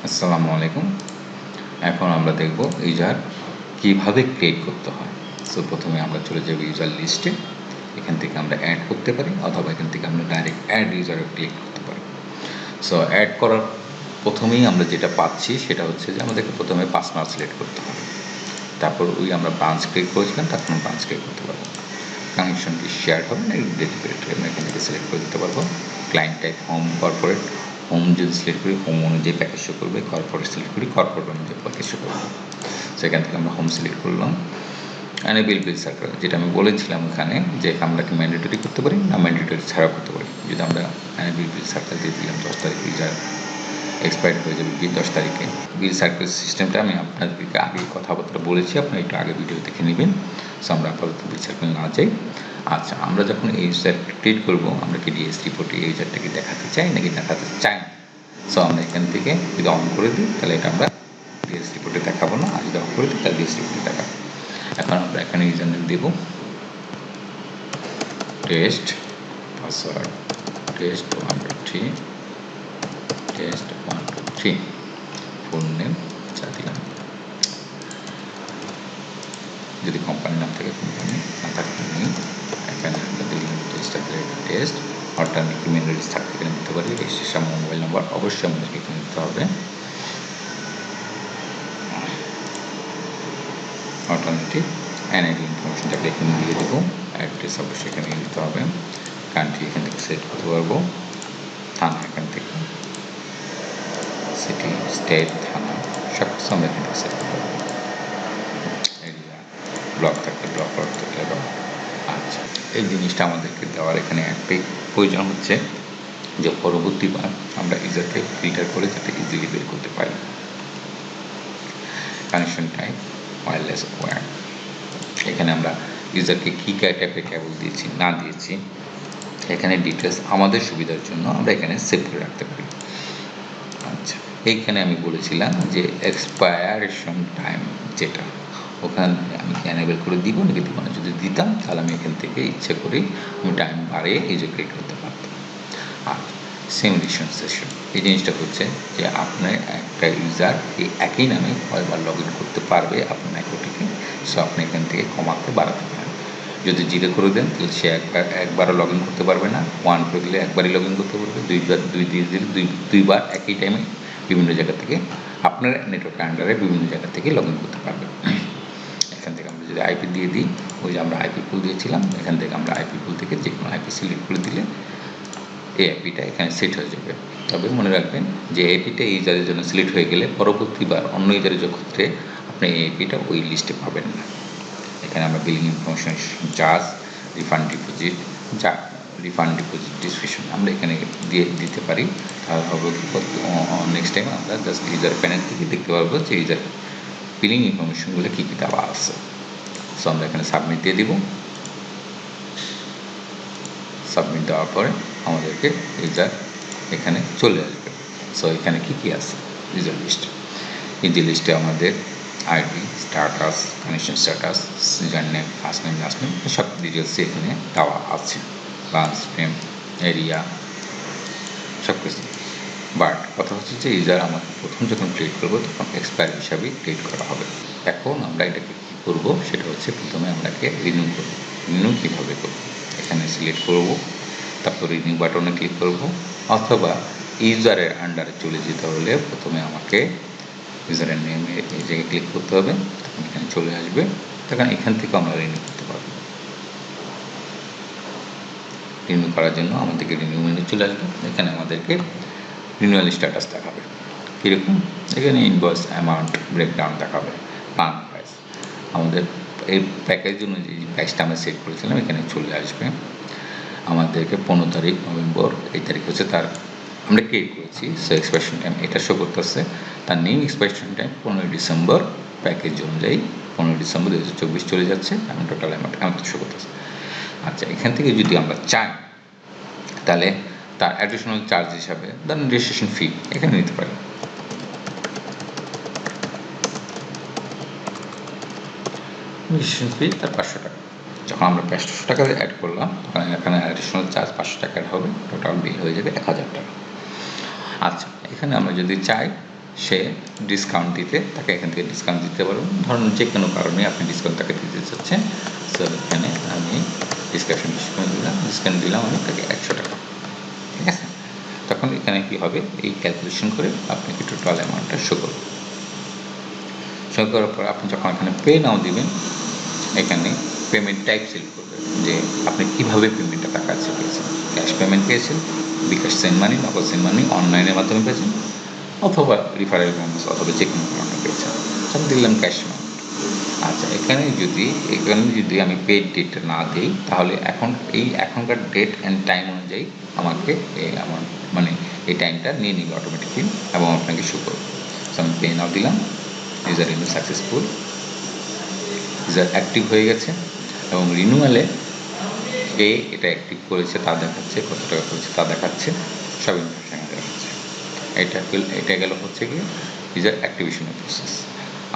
আসসালামু আলাইকুম। এখন আমরা দেখব ইউজার কিভাবে ক্রিয়েট করতে হয়। সো প্রথমে আমরা চলে যাব ইউজার লিস্টে। এখান থেকে আমরা অ্যাড করতে পারি অথবা এখান থেকে আমরা ডাইরেক্ট অ্যাড ইউজারে ক্লিক করতে পারি। সো অ্যাড করার প্রথমেই আমরা যেটা পাচ্ছি সেটা হচ্ছে যে আমাদেরকে প্রথমে পার্সোনাল সিলেক্ট করতে হবে। তারপর ওই আমরা ব্রাঞ্চ ক্রিয়েট করেছিলাম, তারপর ব্রাঞ্চ ক্রিয়েট করতে পারবো। কানেকশনটি শেয়ার হবে না ডিরেক্টরি আমরা এখান থেকে সিলেক্ট করে দিতে পারবো। Client type home corporate, home যদি সিলেক্ট করি হোম অনুযায়ী প্যাকেজ শো করবে, কর্পোরেট সিলেক্ট করি কর্পোরেট অনুযায়ী প্যাকেজ শো করবে। সেখান থেকে আমরা হোম সিলেক্ট করলাম। অ্যানেবল বিল সার্কেল যেটা আমি বলেছিলাম এখানে যে আমরা কি ম্যান্ডেটরি করতে পারি না ম্যান্ডেটরি ছাড়া করতে পারি। যদি আমরা অ্যানেবল বিল সার্কেল দিয়ে দিলাম 10 তারিখ ইউজার এক্সপায়ার হয়ে যাবে 10 তারিখে। বিল সার্কেল সিস্টেমটা আমি আপনাদেরকে আগে কথাবার্তা বলেছি, আপনারা একটু আগে ভিডিও দেখে নেবেন। সো আমরা আপাতত বিল সার্কেল না যাই। আচ্ছা, আমরা যখন এই ইউজার ক্রিয়েট করবো আমরা কি ডিএস রিপোর্টে এই ইউজারটাকে দেখাতে চাই নাকি দেখাতে চাই না। সো আমরা এখান থেকে যদি অন করে দিই তাহলে এটা আমরা ডিএস রিপোর্টে দেখাবো না, আর যদি অন করে দিই তাহলে ডিএস রিপোর্টে দেখাবো। এখন আমরা এখানে ইউজার নেম দেব test, password test 123, test 123, full name যা দিলাম। যদি কোম্পানির নাম থেকে কোম্পানি না থাকলে নেই, এখানে আমরা দিলাম test test. Alternative email address থাকতে এখানে দিতে পারি। রেজিস্ট্রেশন মোবাইল নাম্বার অবশ্যই আমাদেরকে এখানে দিতে হবে। অল্টারনেটিভ এনআইডি ইনফরমেশনটাকে এখানে দিয়ে দেবো। অ্যাড্রেস অবশ্যই এখানে দিতে হবে। কান্ট্রি এখান থেকে সিলেক্ট করতে পারবো। থানা এখান থেকে, সিটি স্টেট থানা সব কিছু আমরা এখান থেকে সিলেক্ট করতে পারবো। এরিয়া ব্লক থাকলে ব্লক থাকলে ব্লক। আচ্ছা, এই জিনিসটা আমাদেরকে দেওয়ার এখানে একটাই প্রয়োজন হচ্ছে যে পরবর্তীবার আমরা ইউজারকে ফিল্টার করে যাতে ইজিলি বের করতে পারি। কানেকশন টাইপ ওয়্যারলেস ওয়্যার, এখানে আমরা ইউজারকে কী টাইপের কেবল দিয়েছি না দিয়েছি এখানে ডিটেলস আমাদের সুবিধার জন্য আমরা এখানে সেভ করে রাখতে পারি। আচ্ছা, এইখানে আমি বলেছিলাম যে এক্সপায়ারেশন টাইম যেটা ওখানে আমি কি অ্যানেবল করে দিব নাকি দিব না। যদি দিতাম তাহলে আমি এখান থেকে ইচ্ছে করেই আমি টাইম বাড়িয়ে ইউজার ক্রিয়েট করতে পারতাম। আর সিমুলেশন সেশন এই জিনিসটা হচ্ছে যে আপনার একটা ইউজার এই একই নামে কয়বার লগ ইন করতে পারবে আপনার নেটওয়ার্কে, সো আপনি এখান থেকে কমাতে বাড়াতে পারেন। যদি 0 করে দেন তাহলে সে একবারও লগ ইন করতে পারবে না। 1 করে দিলে একবারই লগ ইন করতে পারবে। দুইবার একই টাইমে বিভিন্ন জায়গা থেকে আপনার নেটওয়ার্কের আন্ডারে বিভিন্ন জায়গা থেকে লগ ইন করতে পারবে। এখান থেকে আমরা যদি আইপি দিয়ে দিই, ওই যে আমরা আইপি পুল দিয়েছিলাম, এখান থেকে আমরা আইপি পুল থেকে যে কোনো আইপি সিলেক্ট করে দিলে এই আইপিটা এখানে সেট হয়ে যাবে। তবে মনে রাখবেন যে আইপিটা এই ইউজারের জন্য সিলেক্ট হয়ে গেলে পরবর্তীবার অন্য ইউজারের ক্ষেত্রে আপনি এই আইপিটা ওই লিস্টে পাবেন না। এখানে আমরা billing information, charge, refund deposit, refund deposit description আমরা এখানে দিয়ে দিতে পারি। তাহলে হবে নেক্সট টাইম আমরা জাস্ট ইউজার প্যানেল থেকে দেখতে পারবো যে ইউজার বিলিং ইনফরমেশনগুলো কী কী দেওয়া আছে। সো আমরা এখানে সাবমিট দিয়ে দিব। সাবমিট দেওয়ার পরে আমাদেরকে ইউজার এখানে চলে আসবে। সো এখানে কী কী আছে ইউজার লিস্ট, ইউজার লিস্টে আমাদের ID, status, connection status, user name, first name, last name সব ডিটেলস এখানে দেওয়া আছে। ব্রাঞ্চ নেম, এরিয়া সব কিছু। বাট কথা হচ্ছে যে ইউজার আমাকে প্রথম যখন ক্রিয়েট করবো তখন এক্সপায়ার হিসাবেই ক্রিয়েট করা হবে। এখন আমরা এটাকে কী করবো সেটা হচ্ছে প্রথমে আমরাকে রিনিউ করবো। রিনিউ কীভাবে করবো, এখানে সিলেক্ট করবো, তারপর রিনিউ বাটনে ক্লিক করবো, অথবা ইউজারের আন্ডারে চলে যেতে হলে প্রথমে আমাকে ইউজারের নেমে এই জায়গায় ক্লিক করতে হবে, তখন এখানে চলে আসবে, তখন এখান থেকে আমরা রিনিউ করতে পারবো। রিনিউ করার জন্য আমাদেরকে রিনিউ মেনু চলে আসবে, এখানে আমাদেরকে রিনিউয়াল স্ট্যাটাস দেখাবে কীরকম। এখানে ইনভয়েস অ্যামাউন্ট ব্রেকডাউন দেখাবে, প্ল্যান প্রাইস আমাদের এই প্যাকেজ জন্য যে প্রাইসটা আমরা সেট করেছিলাম এখানে চলে আসবে। আমাদেরকে 15 তারিখ নভেম্বর এই তারিখ হচ্ছে তার আমরা ক্রিয়েট করেছি। সো এক্সপায়ারেশন টাইম এটা শো করতেছে, তার new expiration time 15 December package অনুযায়ী 15 ডিসেম্বর 2024 চলে যাচ্ছে, এবং টোটাল অ্যামাউন্ট শো করতেছে। আচ্ছা, এখান থেকে যদি আমরা চাই তাহলে তার অ্যাডিশনাল চার্জ হিসাবে ধরেন রেজিস্ট্রেশন ফি এখানে নিতে পারি। রেজিস্ট্রেশন ফি তার 500 টাকা। যখন আমরা 500 টাকা অ্যাড করলাম তখন এখানে অ্যাডিশনাল চার্জ 500 টাকা অ্যাড হবে, টোটাল বিল হয়ে যাবে 1000 টাকা। আচ্ছা, এখানে আমরা যদি চাই সে ডিসকাউন্ট দিতে তাকে এখান থেকে ডিসকাউন্ট দিতে পারবেন। ধরুন যে কোনো কারণে আপনি ডিসকাউন্ট তাকে দিতে চাচ্ছেন, সো এখানে আমি ডিসকাউন্ট দিলাম আমি তাকে 100 টাকা, ঠিক আছে। তখন এখানে কি হবে, এই ক্যালকুলেশন করে আপনাকে টোটাল অ্যামাউন্টটা শো করবে। শো করার পর আপনি যখন এখানে পে নাও দিবেন, এখানে পেমেন্ট টাইপ সিলেক্ট করবেন যে আপনি কীভাবে পেমেন্টটা তার কাছে পেয়েছেন। ক্যাশ পেমেন্ট পেয়েছেন, বিকাশ সেন্ড মানি, নগদ সেন্ড মানি, অনলাইনের মাধ্যমে পেয়েছেন, অথবা রিফারেল পেমেন্টস, অথবা যে কোনো কারণে পেয়েছেন। আমি দিলাম ক্যাশ পেমেন্ট। আচ্ছা, এখানে যদি আমি পেড ডেটটা না দিই, তাহলে এখনকার ডেট অ্যান্ড টাইম অনুযায়ী আমাকে আমার মানে এই টাইমটা নিয়ে নিবে অটোমেটিকলি এবং আপনাকে শো করবে। সো আমি পে নাও দিলাম, user renew successful, user active হয়ে গেছে এবং রিনিউয়ালে এটা অ্যাক্টিভ করেছে তা দেখাচ্ছে, কত টাকা করেছে তা দেখাচ্ছে, সব ইনফরমেশন দেখাচ্ছে। এটা গেল হচ্ছে কি ইউজার অ্যাক্টিভেশনের প্রসেস।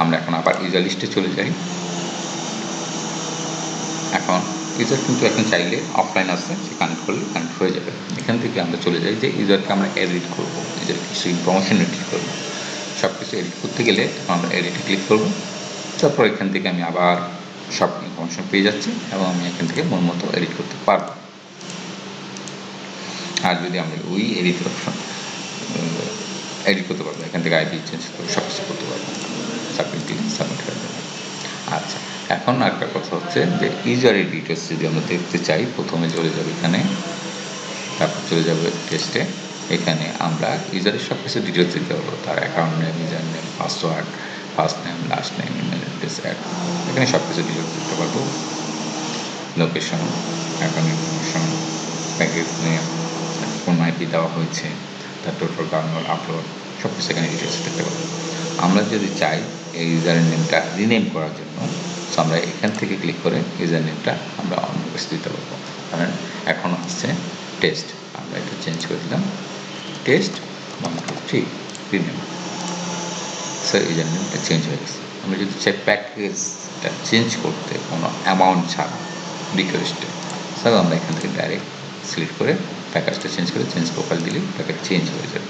আমরা এখন আবার ইউজার লিস্টে চলে যাই। এখন ইউজার কিন্তু এখন চাইলে অফলাইন আসছে, সে কানেক্ট করলে কানেক্ট হয়ে যাবে। এখান থেকে আমরা চলে যাই যে ইউজারকে আমরা এডিট করবো, ইউজারকে কিছু ইনফরমেশন এডিট করবো। সব কিছু এডিট করতে গেলে আমরা এডিটে ক্লিক করবো। তারপর এখান থেকে আমি আবার সব ইনফরমেশন পেয়ে যাচ্ছি এবং আমি এখান থেকে মন মতো এডিট করতে পারবো। আর যদি আমরা ওই এডিট অপশন এডিট করতে পারবো, এখান থেকে আইডি চেঞ্জ করে সব কিছু করতে পারবো, সাবমিট হয়ে যাবে। আচ্ছা, এখন একটা কথা হচ্ছে যে ইউজারের ডিটেলস যদি আমরা দেখতে চাই, প্রথমে চলে যাবে এখানে, তারপর চলে যাবে টেস্টে। এখানে আমরা ইউজারের সব কিছু ডিটেলস দিতে পারবো, তার account name, user name, password, first name, last name, email address, এখানে সব কিছু ডিটেলস দিতে পারবো। Location, account information, package name, কোন আইপি দেওয়া হয়েছে, তার টোটাল ডাউনলোড, আপলোড, সব কিছু এখানে ডিটেলস দেখতে পাবো। আমরা যদি চাই এই ইউজারের নেমটা রিনেম করার জন্য, সো আমরা এখান থেকে ক্লিক করে ইউজার নেমটা আমরা অন্য কিছু দিতে পারবো। কারণ এখন হচ্ছে টেস্ট, আমরা এটা চেঞ্জ করে দিলাম টেস্ট 1 2 3 রিনেম। সো ইউজার নেমটা চেঞ্জ হয়ে গেছে। আমরা যদি চাই প্যাকেজটা চেঞ্জ করতে কোনো অ্যামাউন্ট ছাড়া রিকোয়েস্টে, সো আমরা এখান থেকে ডাইরেক্ট সিলেক্ট করে প্যাকেজটা চেঞ্জ করে চেঞ্জ প্রোফাইল দিলেই প্যাকেজ চেঞ্জ হয়ে যাবে।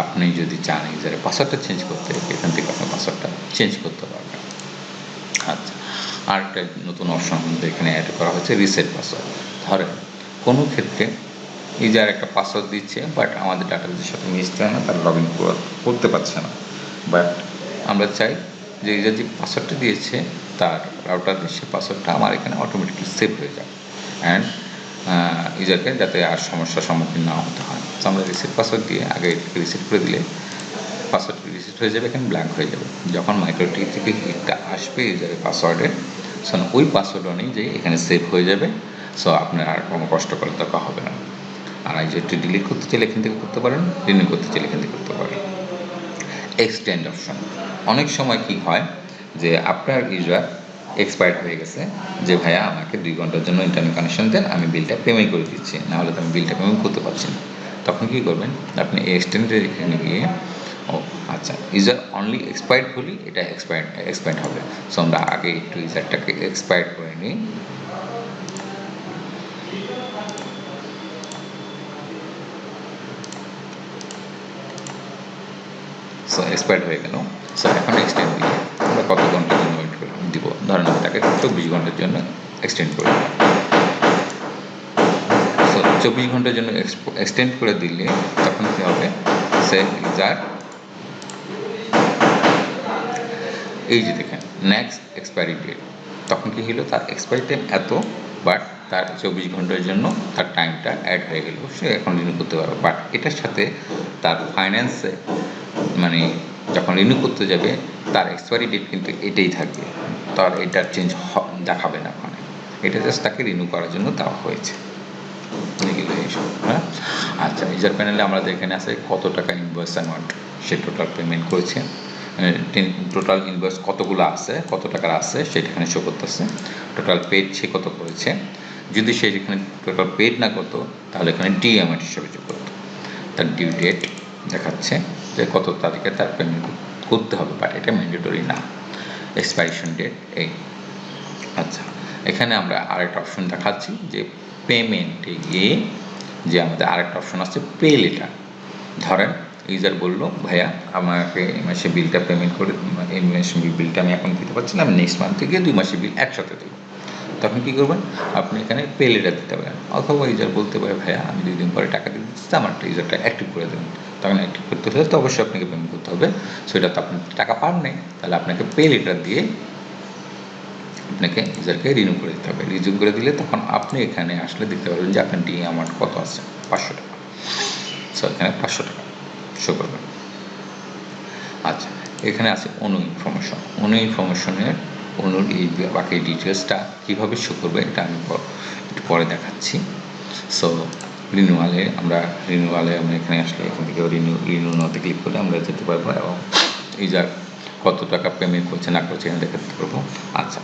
আপনি যদি চান ইউজারের পাসওয়ার্ডটা চেঞ্জ করতে, এখান থেকে আপনার পাসওয়ার্ডটা চেঞ্জ করতে পারবেন। আচ্ছা, আরেকটা নতুন অপশন আমাদের এখানে অ্যাড করা হচ্ছে রিসেট পাসওয়ার্ড। ধরেন কোনো ক্ষেত্রে ইউজার একটা পাসওয়ার্ড দিচ্ছে, বাট আমাদের ডাটাবেসের সাথে মিশছে না, তার লগ ইন করতে পারছে না। বাট আমরা চাই যে ইউজার যে পাসওয়ার্ডটা দিয়েছে তার রাউটারের সে পাসওয়ার্ডটা আমার এখানে অটোমেটিকলি সেভ হয়ে যায় অ্যান্ড ইউজারকে যাতে আর সমস্যার সম্মুখীন না হতে হয়। তো আমরা রিসেট পাসওয়ার্ড দিয়ে আগে এটাকে রিসেট করে দিলে পাসওয়ার্ড রিসেট হয়ে যাবে, এখানে ব্ল্যাঙ্ক হয়ে যাবে। যখন মাইক্রোটি থেকে হিটটা আসবে ইউজারের পাসওয়ার্ডে, সো ওই পাসওয়ার্ড অনুযায়ী এখানে সেভ হয়ে যাবে। সো আপনার আর কোনো কষ্ট করার দরকার হবে না। আর ইউজারটি ডিলিট করতে চাইলে এখান থেকে করতে পারেন, রিনিউ করতে চাইলে এখান থেকে করতে পারেন। এক্সটেন্ড অপশন, অনেক সময় কি হয় যে আপনার ইউজার এক্সপায়ার্ড হয়ে গেছে, যে ভাইয়া আমাকে 2 ঘন্টার জন্য ইন্টারনেট কানেকশন দেন, আমি বিলটা পেমেন্ট করে দিচ্ছি, নাহলে তো আমি বিলটা পেমেন্ট করতে পারছি না। তখন কী করবেন, আপনি এক্সটেন্ডের এখানে গিয়ে আচ্ছা ইউজার অনলি এক্সপায়ার্ড হলেই এটা এক্সপায়ার্ড হবে। সো আমরা আগে একটু ইউজারটাকে এক্সপায়ার্ড করে নিই। সো এক্সপায়ার্ড হয়ে গেল। সো এখন এক্সটেন্ড দিয়ে আমরা কত ঘন্টার জন্য ওয়েট করে দিব, ধরেন আমি তাকে 24 ঘন্টার জন্য এক্সটেন্ড করে দিলাম। সো 24 ঘন্টার জন্য এক্সটেন্ড করে দিলে তখন কী হবে, সে ইউজার এই যে দেখেন নেক্সট এক্সপায়ারি ডেট, তখন কী হলো তার এক্সপায়ারি টাইম এত, বাট তার 24 ঘন্টার জন্য তার টাইমটা অ্যাড হয়ে গেল, সে এখন রিনিউ করতে পারবে। বাট এটার সাথে তার ফাইন্যান্সে মানে যখন রিনিউ করতে যাবে তার এক্সপায়ারি ডেট কিন্তু এটাই থাকবে, তার এটা চেঞ্জ দেখাবে না ওখানে, এটা জাস্ট তাকে রিনিউ করার জন্য দেওয়া হয়েছে। এইসব হ্যাঁ। আচ্ছা, ইউজার প্যানেলে আমাদের এখানে আছে কত টাকা ইনভয়েস অ্যামাউন্ট সে টোটাল পেমেন্ট করেছে, টোটাল ইনভয়েস কতগুলো আছে, কত টাকার আছে সেটা এখানে শো করতেছে। টোটাল পেড সে কত করেছে, যদি সে এখানে টোটাল পেড না করতো তাহলে এখানে ডিউ অ্যামাউন্ট হিসেবে যোগ করতো। তার ডিউ ডেট দেখাচ্ছে যে কত তারিখে তার পেমেন্ট করতে হবে, বাট এটা ম্যান্ডেটরি না। এক্সপাইরেশন ডেট এই। আচ্ছা, এখানে আমরা আরেকটা অপশন দেখাচ্ছি যে পেমেন্টে গিয়ে যে আমাদের আরেকটা অপশন আছে পে লেটার। ধরেন ইউজার বললো ভাইয়া আমাকে এই মাসে বিলটা পেমেন্ট করে, এই মাসে বিলটা আমি এখন দিতে পারছি না, আমি নেক্সট মান্থ থেকে 2 মাসের বিল একসাথে দেবো। তখন কী করবেন, আপনি এখানে পে লেটার দিতে পারেন, অথবা ইউজার বলতে পারে ভাইয়া আমি 2 দিন পরে টাকা দিতে দিচ্ছি, আমার ইউজারটা অ্যাক্টিভ করে দেবেন। তখন অ্যাক্টিভ করতে হলে তো অবশ্যই আপনাকে পেমেন্ট করতে হবে। সো এটা তো আপনি টাকা পান নাই, তাহলে আপনাকে পে লেটার দিয়ে আপনাকে ইউজারকে রিনিউ করে দিতে হবে। রিনিউ করে দিলে তখন আপনি এখানে আসলে দেখতে পারবেন যে আপনার ডিএ অ্যামাউন্ট কত আছে, 500 টাকা। সো এখানে 500 টাকা শো করবেন। আচ্ছা, এখানে আছে অনু ইনফরমেশন। অনু ইনফরমেশনের অনুর এই বাকি ডিটেলসটা কীভাবে শো করবে এটা আমি একটু পরে দেখাচ্ছি। সো রিনিউয়ালে আমরা এখানে আসলে এখান থেকে রিনিউ নাওতে ক্লিক করে আমরা যেতে পারবো এবং ইউজার কত টাকা পেমেন্ট করছে না করছে এখানে দেখাতে পারবো। আচ্ছা,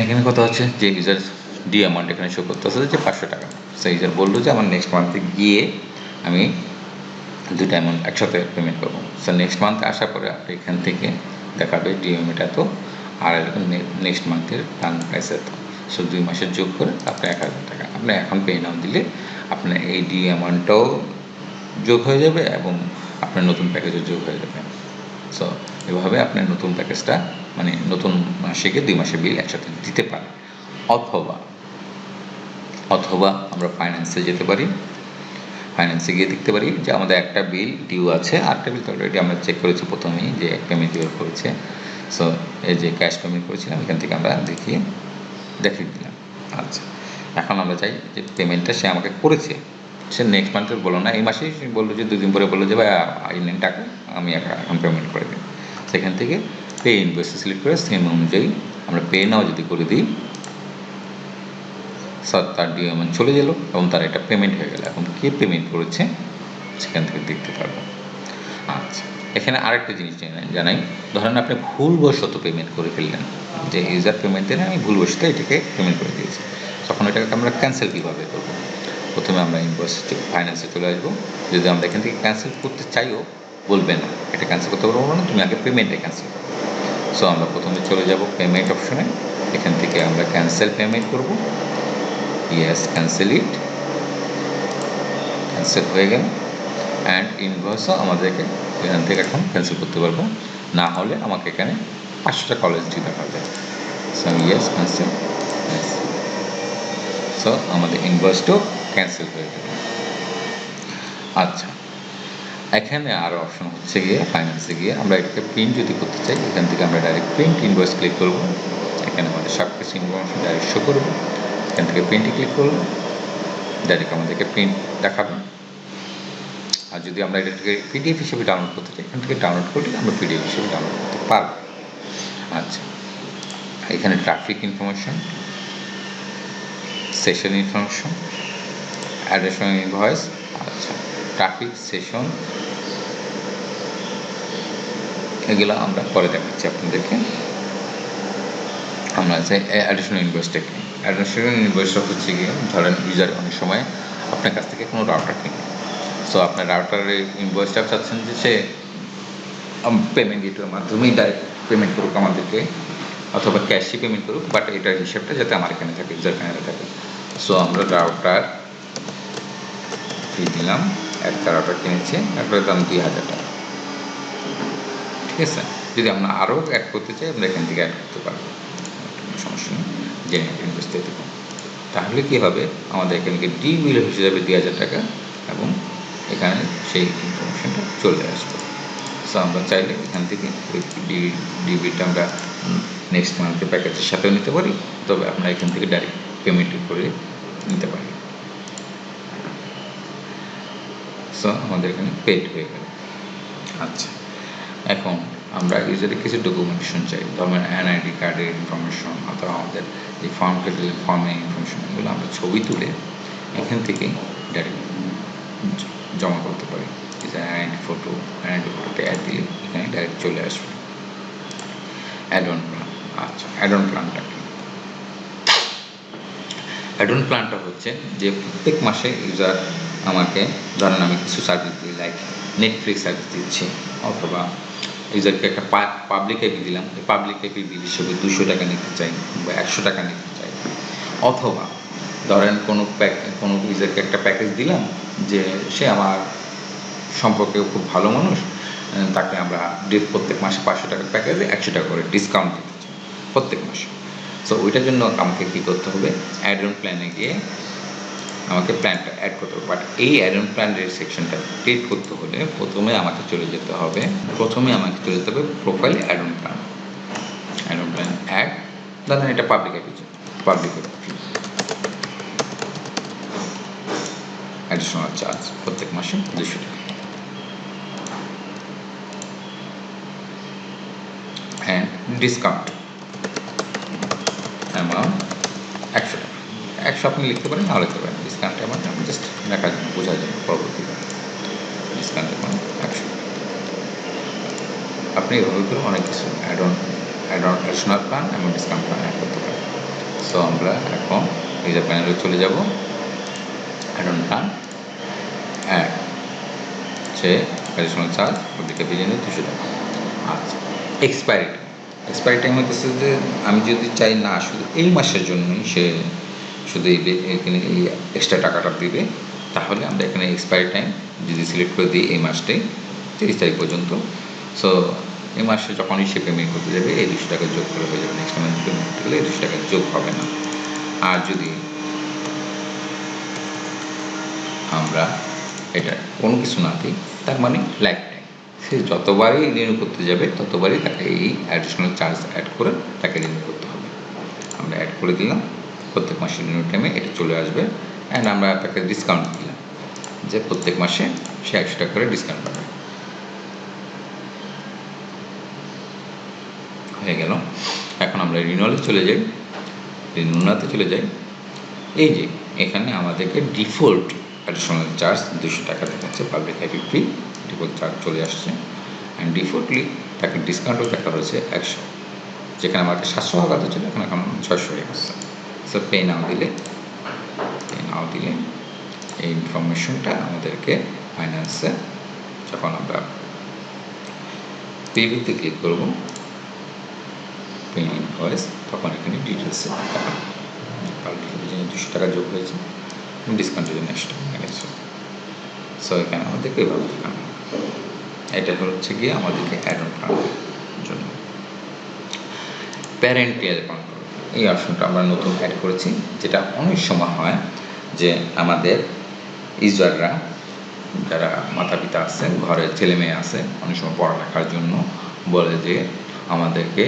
এখানে কথা হচ্ছে যে ইউজার ডি অ্যামাউন্ট এখানে শো করতে হচ্ছে যে 500 টাকা। সেই ইউজার বললো যে আমার নেক্সট মান্থে গিয়ে আমি 2টা অ্যামাউন্ট একসাথে পেমেন্ট করবো। সো নেক্সট মান্থে আসার পরে আপনি এখান থেকে দেখাবে ডিএমএটা এত আর এরকম নেক্সট মান্থের প্ল্যান প্রাইস এত। সো 2 মাসের যোগ করে আপনার 1000 টাকা আপনি এখন পে নাও দিলে আপনার এই ডি অ্যামাউন্টটাও যোগ হয়ে যাবে এবং আপনার নতুন প্যাকেজও যোগ হয়ে যাবে। সো এভাবে আপনার নতুন প্যাকেজটা মানে নতুন মাসে 2 মাসের বিল একসাথে দিতে পারে। অথবা আমরা ফাইন্যান্সে যেতে পারি, ফাইন্যান্সে গিয়ে দেখতে পারি যে আমাদের একটা বিল ডিউ আছে, আরেকটা বিল তো অলরেডি আমরা চেক করেছি প্রথমেই যে পেমেন্ট ডিউ করেছে। সো এই যে ক্যাশ পেমেন্ট করেছিলাম এখান থেকে আমরা দেখিয়ে দিলাম। আচ্ছা, এখন আমরা চাই যে পেমেন্টটা সে আমাকে করেছে, সে নেক্সট মান্থে বললো না, এই মাসেই বললো যে 2 দিন পরে বললো যে ভাই এই নেন টাকা আমি এখন পেমেন্ট করে দিই। সেখান থেকে পে ইনভয়েস সিলেক্ট করে সেম অনুযায়ী আমরা পে নাও যদি করে দিই, স্যার তার ডিউ অ্যামাউন্ট চলে গেল এবং তার একটা পেমেন্ট হয়ে গেল। এখন কে পেমেন্ট করেছে সেখান থেকে দেখতে পারবো। আচ্ছা, এখানে আরেকটা জিনিস জানাই, ধরেন আপনি ভুলবশত পেমেন্ট করে ফেললেন, যে ইউজার পেমেন্ট দেন আমি ভুলবশত এটাকে পেমেন্ট করে দিয়েছি, তখন এটাকে আমরা ক্যান্সেল কীভাবে করবো? প্রথমে আমরা ইনভয়েস ফাইন্যান্সে চলে আসবো। যদি আমরা এখান থেকে ক্যান্সেল করতে চাইও বলবে না, এটা ক্যান্সেল করতে পারবো না, তুমি আগে পেমেন্টে ক্যান্সেল করো। সো আমরা প্রথমে চলে যাব পেমেন্ট অপশনে, এখান থেকে আমরা ক্যান্সেল পেমেন্ট করব। ইয়েস, ক্যান্সেল ইট, ক্যান্সেল হয়ে গেল। অ্যান্ড ইনভয়েসও আমাদেরকে এখান থেকে এখন ক্যান্সেল করতে পারবো, না হলে আমাকে এখানে 500 টাকা কলেজ দিতে হবে। So yes, cancel. সো আমাদের ইনভয়েসটাও ক্যান্সেল হয়ে গেল। আচ্ছা, এখানে আরও অপশন হচ্ছে গিয়ে ফাইন্যান্সে গিয়ে আমরা এটাকে প্রিন্ট যদি করতে চাই, এখান থেকে আমরা ডাইরেক্ট প্রিন্ট ইনভয়েস ক্লিক করব। এখানে আমাদের সব কিছু ইনফরমেশন ডাইরেক্ট শো করবো। এখান থেকে প্রিন্টে ক্লিক করলে ডাইরেক্ট আমাদেরকে প্রিন্ট দেখাবে। আর যদি আমরা এটাকে পিডিএফ হিসেবে ডাউনলোড করতে চাই, এখান থেকে ডাউনলোড করলে আমরা পিডিএফ হিসেবে ডাউনলোড করতে পারবো। আচ্ছা, এখানে traffic information, session information, additional invoice. আচ্ছা, ট্রাফিক, সেশন এগুলো আমরা পরে দেখাচ্ছি আপনাদেরকে। আমরা যে অ্যাডিশনাল ইনভয়েসটাকে, অ্যাডিশনাল ইনভয়েসটা হচ্ছে গিয়ে ধরেন ইউজার অনেক সময় আপনার কাছ থেকে কোনো রাউটার কিনে, সো আপনার রাউটারের ইনভয়েসটা চাচ্ছেন যে সে পেমেন্ট গেটওয়ের মাধ্যমেই ডাইরেক্ট পেমেন্ট করুক আমাদেরকে, অথবা ক্যাশে পেমেন্ট করুক, বাট এটার হিসাবটা যাতে আমার এখানে থাকে, ইউজার এখানে থাকে। সো আমরা রাউটার ফি দিলাম, একটা রাউটার কিনেছি, একটার দাম 2000 টাকা। ঠিক আছে, যদি আমরা আরও অ্যাড করতে চাই আমরা এখান থেকে অ্যাড করতে পারবো, সমস্যা নেই, জেনারেট ইনভয়েস দিয়ে দেবো। তাহলে কী হবে, আমাদের এখানে ডি বিল হয়ে যাবে 2000 টাকা এবং এখানে সেই ইনফরমেশনটা চলে আসবে। সো আমরা চাইলে এখান থেকে ডি বিলটা আমরা নেক্সট মান্থের প্যাকেজের সাথেও নিতে পারি, তবে আমরা এখান থেকে ডাইরেক্ট পেমেন্ট করে নিতে পারি। সো আমাদের এখানে পেড হয়ে গেল। আচ্ছা, এখন আমরা ইউজারের কিছু ডকুমেন্টেশন চাই, ধরুন এনআইডি কার্ডের ইনফরমেশন অথবা আমাদের যে ফর্ম কেটে ফর্মের ইনফরমেশন, এগুলো আমরা ছবি তুলে এখান থেকে ডাইরেক্ট জমা করতে পারি। এনআইডি ফটোতে অ্যাড দিলে এখানে ডাইরেক্ট চলে আসবে। Add on plan. আচ্ছা, অ্যাড অন প্ল্যানটা কি? অ্যাড অন প্ল্যানটা হচ্ছে যে প্রত্যেক মাসে ইউজার আমাকে, ধরেন আমি কিছু সার্ভিস দিই, লাইক নেটফ্লিক্স সার্ভিস দিচ্ছি, অথবা ইউজারকে একটা পাবলিক আইপি দিলাম, পাবলিক আইপি বিল হিসেবে 200 টাকা নিতে চাই বা 100 টাকা নিতে চাই। অথবা ধরেন কোনো ইউজারকে একটা প্যাকেজ দিলাম যে সে আমার সম্পর্কে খুব ভালো মানুষ, তাকে আমরা প্রত্যেক মাসে 500 টাকার প্যাকেজে 100 টাকা করে ডিসকাউন্ট দিতে চাই প্রত্যেক মাসে। সো ওইটার জন্য আমাকে কী করতে হবে, অ্যাড অন প্ল্যানে গিয়ে আমাকে প্ল্যানটা অ্যাড করতে হবে। বাট এই অ্যাড অন প্ল্যানের সেকশনটা ক্রিয়েট করতে হলে প্রথমে আমাকে চলে যেতে হবে profile add on plan, add, ধরেন এটা পাবলিক অ্যাডিশনাল চার্জ প্রত্যেক মাসে 200 টাকা, অ্যান্ড ডিসকাউন্ট অ্যামাউন্ট 100 টাকা। 100 আপনি লিখতে পারেন, নাও লিখতে পারেন, ডিসকাউন্ট অ্যামাউন্ট আমি জাস্ট লেখার জন্য, বোঝার জন্য পরবর্তীতে ডিসকাউন্ট অ্যামাউন্ট 100 টাকা। আপনি এভাবে করে অনেক কিছু অ্যাড অন অ্যাডিশনাল প্ল্যান এবং ডিসকাউন্ট প্ল্যান অ্যাড করতে পারেন। সো আমরা এখন ইউজার প্যানেলে চলে যাব, অ্যাড অন প্ল্যান অ্যাড সে অ্যাডিশনাল চার্জ ওদিকে বিলিয়নে 200 টাকা। আচ্ছা, এক্সপায়ারি টাইম হতেছে যে আমি যদি চাই না শুধু এই মাসের জন্যই সে শুধু এখানে এই এক্সট্রা টাকাটা দিবে, তাহলে আমরা এখানে এক্সপায়ারি টাইম যদি সিলেক্ট করে দিই এই মাসটাই 30 তারিখ পর্যন্ত। সো এই মাসে যখনই সে পেমেন্ট করতে যাবে এই 200 টাকা যোগ করে হয়ে যাবে, নেক্সট মান্থ পেমেন্ট করতে গেলে এই 200 টাকা যোগ হবে না। আর যদি আমরা এটা কোনো কিছু না দিই, তার মানে লাইফ টাইম, সে যতবারই রিনিউ করতে যাবে ততবারই তাকে এই অ্যাডিশনাল চার্জ অ্যাড করে তাকে রিনিউ করতে হবে। আমরা অ্যাড করে দিলাম, প্রত্যেক মাসে রিনিউ টাইমে এটা চলে আসবে, অ্যান্ড আমরা তাকে ডিসকাউন্ট দিলাম যে প্রত্যেক মাসে সে 100 টাকা করে ডিসকাউন্ট পাবে। হয়ে গেল। এখন আমরা রিনিউয়ালে চলে যাই, এই যে এখানে আমাদেরকে ডিফল্ট অ্যাডিশনাল চার্জ 200 টাকা দেখাচ্ছে, পাবলিক আইপি ফি ডিফল্ট চার্জ চলে আসছে, অ্যান্ড ডিফল্টলি তাকে ডিসকাউন্টও দেখা হয়েছে 100, যেখানে আমাকে 700 টাকা ছিল এখানে এখন 600 হয়ে গেছে। সো পে নাও দিলে এই ইনফরমেশনটা আমাদেরকে ফাইন্যান্সে যখন আমরা প্রিভিউতে ক্লিক করব, পে ইনভয়েস, তখন এখানে ডিটেলসে দেখানো পাবলিক 200 টাকা যোগ হয়েছে, ডিসকাউন্টের জন্য 100 টাকা গেছে। সো এখানে আমাদেরকে এভাবে দেখানো, এটা হচ্ছে গিয়ে আমাদেরকে অ্যাড অন করার জন্য। প্যারেন্টাল কন্ট্রোল, এই অপশনটা আমরা নতুন অ্যাড করেছি, যেটা অনেক সময় হয় যে আমাদের ইউজাররা যারা মাতা পিতা আছে, ঘরে ছেলে মেয়ে আছে, অনেক সময় পড়ালেখার জন্য বলে যে আমাদেরকে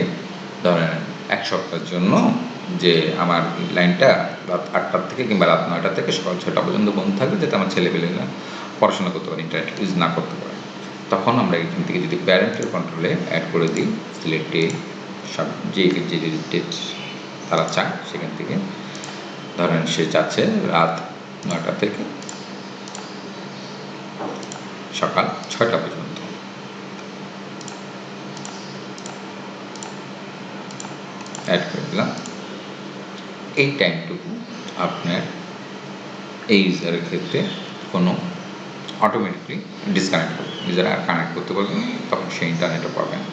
ধরেন 1 সপ্তাহের জন্য যে আমার লাইনটা রাত 8টার থেকে কিংবা রাত 9টা থেকে সকাল 6টা পর্যন্ত বন্ধ থাকবে, যাতে আমার ছেলেপেলেরা পড়াশোনা করতে পারে, ইন্টারনেট ইউজ না করতে পারে। তখন আমরা এখান থেকে যদি প্যারেন্টাল কন্ট্রোলে অ্যাড করে দিই, সিলেক্টে সব যে ডেট তারা চায়, সেখান থেকে ধরেন সে চাচ্ছে রাত 9টা থেকে সকাল 6টা পর্যন্ত, অ্যাড করে দিলাম। এই টাইমটুকু আপনার এই ইউজারের ক্ষেত্রে কোনো অটোমেটিকলি ডিসকানেক্ট হবে, ইউজার আর কানেক্ট করতে পারবে না, তখন সে ইন্টারনেটও পাবে না।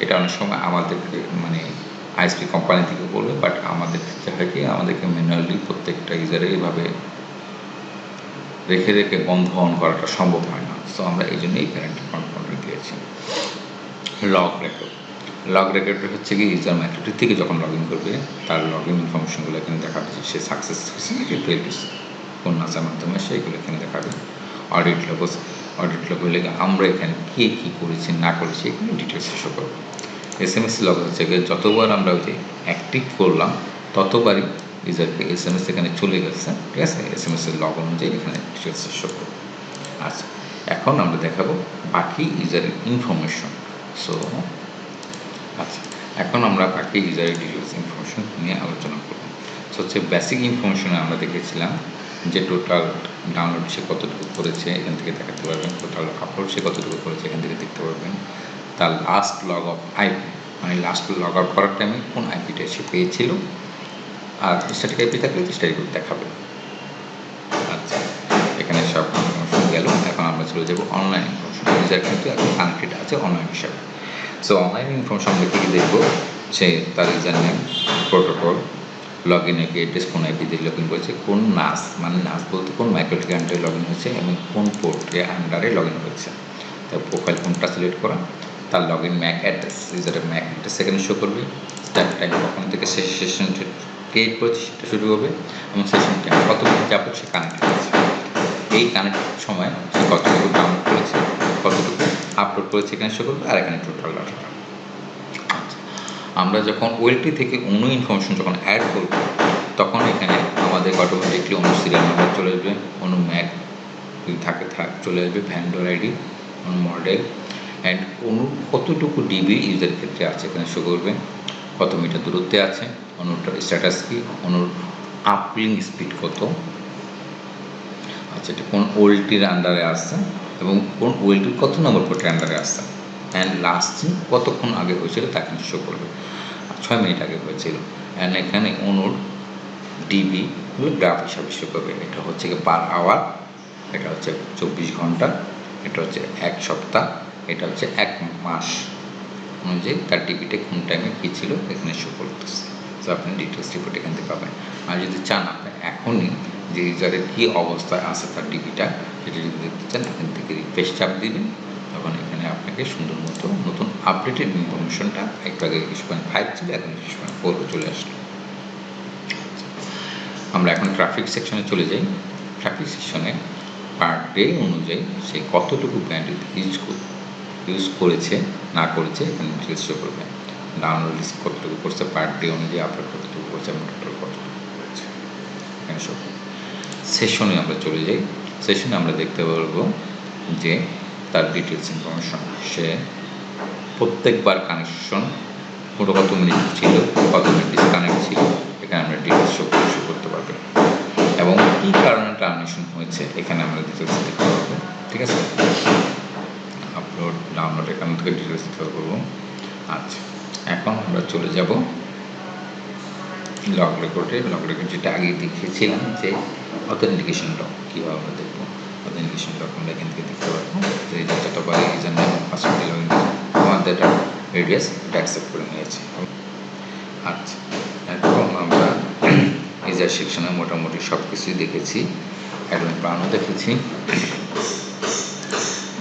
এটা অনেক সময় আমাদেরকে মানে আইএসপি কোম্পানি থেকে বলবে, বাট আমাদের ক্ষেত্রে হয় কি, আমাদেরকে ম্যানুয়ালি প্রত্যেকটা ইউজারে এইভাবে রেখে বন্ধ অন করাটা সম্ভব হয় না। সো আমরা এই জন্য এই প্যারেন্টাল কন্ট্রোল দিয়েছি। লগ রেকর্ড হচ্ছে কি, ইউজার ম্যাথডের থেকে যখন লগ ইন করবে তার লগ ইন ইনফরমেশনগুলো এখানে দেখাবে, সে সাকসেস হয়েছে নাকি ফেল হয়েছে, কোন নাচার মাধ্যমে সেইগুলো এখানে দেখাবে। অডিট লগ হলে আমরা এখানে কে কী করেছি না করেছি এখানে ডিটেলস শো করবো। SMS লগ হচ্ছে গিয়ে যতবার আমরা ওই যে অ্যাক্টিভ করলাম ততবারই ইউজারকে SMS এখানে চলে গেছে, ঠিক আছে, SMS-এর লগ অনুযায়ী এখানে ডিটেলস শো করবো। আচ্ছা, এখন আমরা দেখাবো বাকি ইউজারের ইনফরমেশন। সো আচ্ছা, এখন আমরা বাকি ইউজারের ডিটেলস ইনফরমেশন নিয়ে আলোচনা করব। সো হচ্ছে বেসিক ইনফরমেশনে আমরা দেখেছিলাম যে টোটাল ডাউনলোড সে কতটুকু করেছে এখান থেকে দেখাতে পারবেন, টোটাল আপলোড সে কতটুকু করেছে এখান থেকে দেখতে পারবেন, তার লাস্ট লগ অফ আইপি মানে লাস্ট লগ আউট করার টাইমে কোন আইপিটা সে পেয়েছিল, আর স্ট্যাটিক আইপি থাকলে স্ট্যাটিক দেখাবে। আচ্ছা, এখানে সব ইনফরমেশন গেল। এখন আমরা চলে যাব অনলাইন ইনফরমেশন। ইউজার কিন্তু এখন কানেক্টেড আছে অনলাইন হিসাবে। সো অনলাইন ইনফরমেশন আমরা কী দেখবো, সে তার user name, protocol, log in IP address কোন আইপি দিয়ে লগ ইন করেছে, কোন নাস মানে নাস বলতে কোন মাইক্রোটির আন্ডারে লগ ইন হয়েছে এবং কোন পোর্টের আন্ডারে লগ ইন হয়েছে, তার প্রোফাইল কোনটা সিলেক্ট করা, তার লগ ইন ম্যাক অ্যাড্রেস ইউজারের ম্যাক অ্যাড্রেস সেখানে শো করবে, স্টার্ট টাইম কখন থেকে সেশন ক্রিয়েট করেছে সেটা শুরু হবে এবং সেশন টাইম কত মিনিট যাবত সে কানেক্ট করেছে, এই কানেক্ট সময় সে কতটুকু ডাউনলোড করেছে কতটুকু আপলোড করেছে এখানে শো করবে, আর এখানে টোটাল ডাটাটা। আচ্ছা, আমরা যখন ওয়েলটি থেকে অন্য ইনফরমেশন যখন অ্যাড করব তখন এখানে আমাদের অটোমেটিকলি অন্য সিরিয়াল নাম্বার চলে আসবে, অন্য ম্যাক থাকে চলে আসবে, ভ্যান্ডর আইডি, অন্য মডেল অ্যান্ড অনু কতটুকু ডিবি ইউজার ক্ষেত্রে আছে এখানে শো করবে, কত মিটার দূরত্বে আছে, অনুটার স্ট্যাটাস কি, অনুর আপলিং স্পিড কত, আচ্ছা এটা কোন ওয়েলটির আন্ডারে আসছে এবং কোন ওয়েলটির কত নম্বর পোর্টের আন্ডারে আসছে, অ্যান্ড লাস্টিং কতক্ষণ আগে হয়েছিল তা এখানে শো করবে, 6 মিনিট আগে হয়েছিল, অ্যান্ড এখানে অনুর ডিবি গ্রাফ হিসাবে শো করবে, এটা হচ্ছে পার আওয়ার, এটা হচ্ছে 24 ঘন্টা, এটা হচ্ছে 1 সপ্তাহ, এটা হচ্ছে 1 মাস অনুযায়ী তার ডিবিটা কোন টাইমে কী ছিল এখানে শো করতেছে। তো আপনি ডিটেলস রিপোর্ট এখান থেকে পাবেন। আর যদি চান আপনি এখনই যে ইউজারের কী অবস্থায় আছে তার ডিবিটা সেটা যদি দেখতে চান এখান থেকে রিফ্রেশ চাপ দিবেন, তখন এখানে আপনাকে সুন্দর মতো নতুন আপডেটেড ইনফরমেশনটা একটু আগে 21.5 ছিল এখন 21.4 চলে আসলো। আমরা এখন ট্রাফিক সেকশনে চলে যাই। ট্রাফিক সেকশনে পার ডে অনুযায়ী সে কতটুকু ব্যান্ডউইথ ইউজ করেছে না করেছে এখানে ডিটেলস শো করবে, ডাউনলোড লিস্ট কতটুকু করছে পার ডে অনুযায়ী, আপলোড কতটুকু করছে এবং টোটাল কতটুকু করেছে এখানে শো করবে। সেশনে আমরা চলে যাই। সেশনে আমরা দেখতে পারবো যে তার ডিটেলস ইনফরমেশন, সে প্রত্যেকবার কানেকশন কত মিনিট ছিল, কত মিনিট ডিসকানেক্ট ছিল, এখানে আমরা ডিটেলস শো করতে পারবো এবং কী কারণে টার্মিনেশন হয়েছে এখানে আমরা ডিটেলস দেখতে পারবো। ঠিক আছে, আপলোড ডাউনলোড এখান থেকে ডিটেলস দিতে পারবো। আচ্ছা, এখন আমরা চলে যাব লগ রেকর্ডে। লগ রেকর্ড যেটা আগে দেখিয়েছিলাম যে অথেন্টিকেশন লগ কীভাবে আমরা দেখবো, অথেন্টিকেশন লগ আমরা এখান থেকে দেখতে পারবো যে যতবার user name password log in আমাদের রেডিয়াস এটা অ্যাকসেপ্ট করে নিয়েছে। আচ্ছা, এখন আমরা ইউজার সেকশনে মোটামুটি সব কিছুই দেখেছি, অ্যাডমিন প্ল্যানও দেখেছি।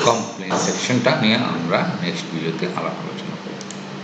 কমপ্লেন সেকশনটা নিয়ে আমরা নেক্সট ভিডিওতে আলাপ আলোচনা